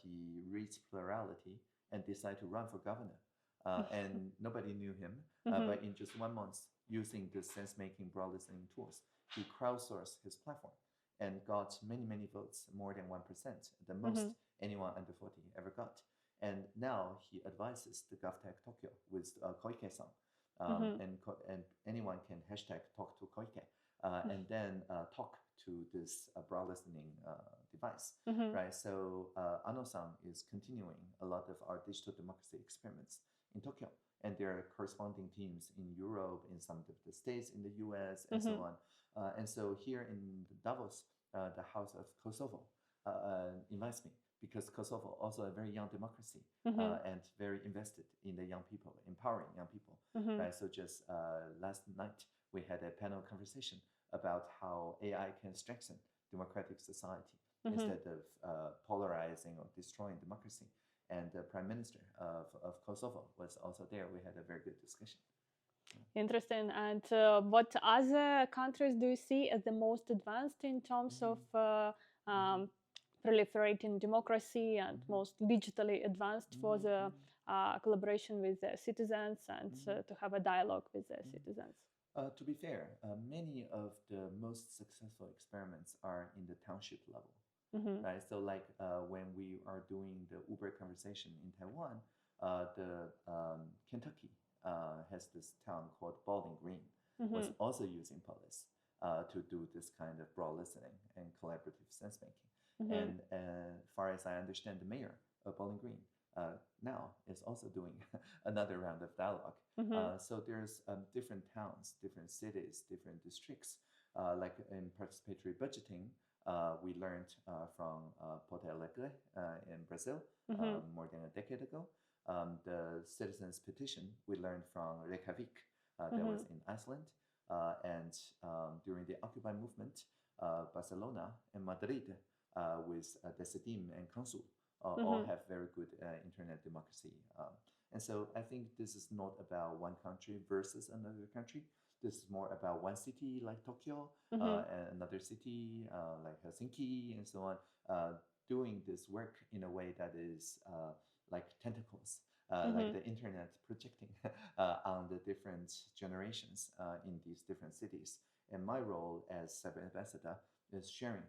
He reads Plurality and decided to run for governor. And nobody knew him. But in just 1 month, using the sense-making broad listening tools, he crowdsourced his platform and got many, many votes, more than 1%, the most anyone under 40 ever got. And now he advises the GovTech Tokyo with Koike-san. And anyone can hashtag talk to Koike and then talk to this broad listening device, right? So Ano-san is continuing a lot of our digital democracy experiments in Tokyo. And there are corresponding teams in Europe, in some of the states, in the US, and so on. And so here in Davos, the House of Kosovo invites me because Kosovo also a very young democracy and very invested in the young people, empowering young people. Right? So just last night, we had a panel conversation about how AI can strengthen democratic society instead of polarizing or destroying democracy. And the Prime Minister of Kosovo was also there. We had a very good discussion. Interesting. And what other countries do you see as the most advanced in terms of proliferating democracy and most digitally advanced for the collaboration with the citizens and to have a dialogue with the citizens? To be fair, many of the most successful experiments are in the township level. Right? So like when we are doing the Uber conversation in Taiwan, the Kentucky has this town called Bowling Green, was also using Polis to do this kind of broad listening and collaborative sense making. And far as I understand, the mayor of Bowling Green now is also doing another round of dialogue. So there's different towns, different cities, different districts. Like in participatory budgeting, we learned from Porto Alegre in Brazil more than a decade ago. The citizens' petition we learned from Reykjavik, that was in Iceland. And during the Occupy movement, Barcelona and Madrid with Decidim and Council all have very good internet democracy. And so I think this is not about one country versus another country. This is more about one city like Tokyo and another city like Helsinki and so on, doing this work in a way that is like tentacles, like the internet projecting on the different generations in these different cities. And my role as cyber ambassador is sharing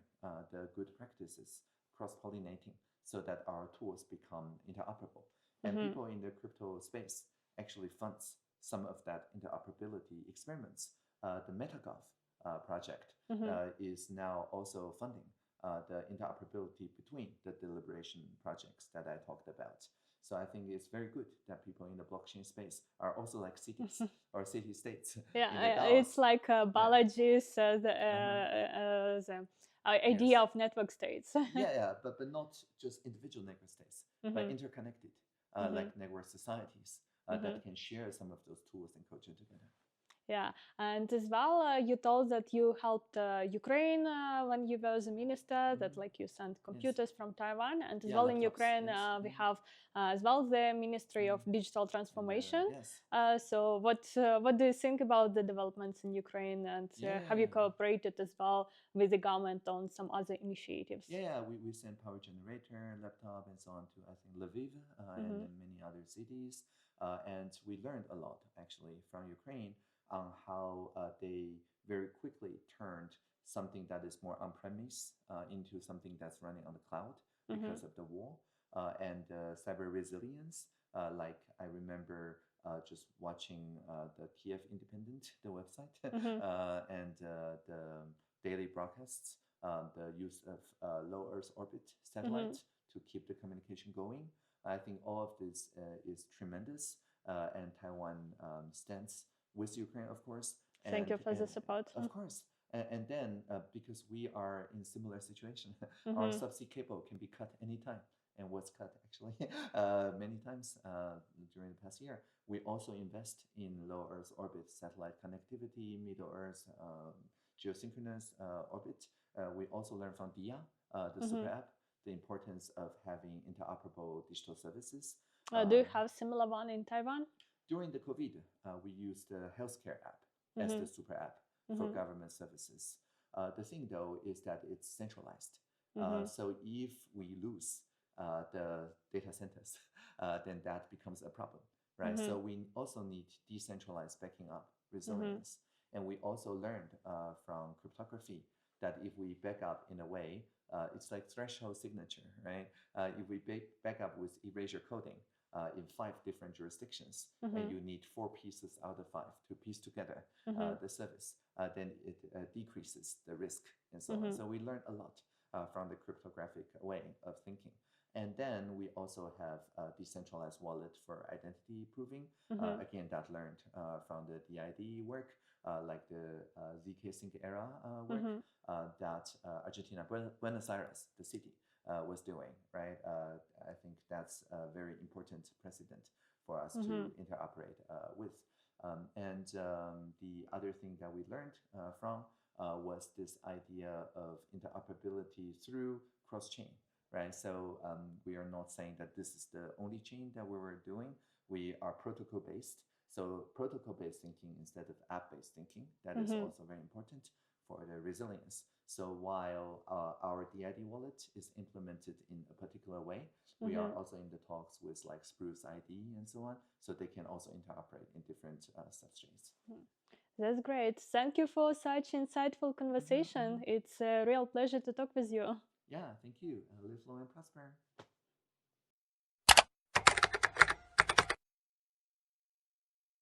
the good practices, cross-pollinating, so that our tools become interoperable. And people in the crypto space actually funds some of that interoperability experiments. The MetaGov project is now also funding the interoperability between the deliberation projects that I talked about. So I think it's very good that people in the blockchain space are also like cities or city states. Yeah, it's like Balaji's the idea of network states. Yeah, but not just individual network states, but interconnected, like network societies that can share some of those tools and culture together. Yeah, and as well, you told that you helped Ukraine when you were the minister, that like you sent computers from Taiwan, and as well in Ukraine we have as well the Ministry of Digital Transformation. So what do you think about the developments in Ukraine, and have you cooperated as well with the government on some other initiatives? Yeah, we sent power generator, laptop, and so on to I think Lviv and many other cities, and we learned a lot actually from Ukraine on how they very quickly turned something that is more on-premise into something that's running on the cloud because of the war and cyber resilience. Like I remember just watching the Kiev Independent, the website, and the daily broadcasts, the use of low Earth orbit satellites to keep the communication going. I think all of this is tremendous, and Taiwan stands with Ukraine, of course. Thank you for the support. Of course. And then, because we are in similar situation, our subsea cable can be cut anytime, and was cut actually many times during the past year. We also invest in low Earth orbit satellite connectivity, middle Earth geosynchronous orbit. We also learn from DIA, the super app, the importance of having interoperable digital services. Do you have similar one in Taiwan? During the COVID, we used the healthcare app as the super app for government services. The thing though is that it's centralized. So if we lose the data centers, then that becomes a problem, right? So we also need decentralized backing up resilience. And we also learned from cryptography that if we back up in a way, it's like threshold signature, right? If we back up with erasure coding in 5 different jurisdictions, and you need 4 pieces out of 5 to piece together the service, then it decreases the risk and so on. So we learned a lot from the cryptographic way of thinking. And then we also have a decentralized wallet for identity proving. Again, that learned from the DID work, like the ZK Sync era work that Argentina, Buenos Aires, the city, was doing, right? I think that's a very important precedent for us to interoperate with. And the other thing that we learned from was this idea of interoperability through cross-chain, right? So we are not saying that this is the only chain that we were doing. We are protocol-based. So protocol-based thinking instead of app-based thinking, that is also very important for the resilience. So while our DID wallet is implemented in a particular way, we are also in the talks with like Spruce ID and so on, so they can also interoperate in different substrates. That's great. Thank you for such insightful conversation. It's a real pleasure to talk with you. Yeah, thank you. Live long and prosper.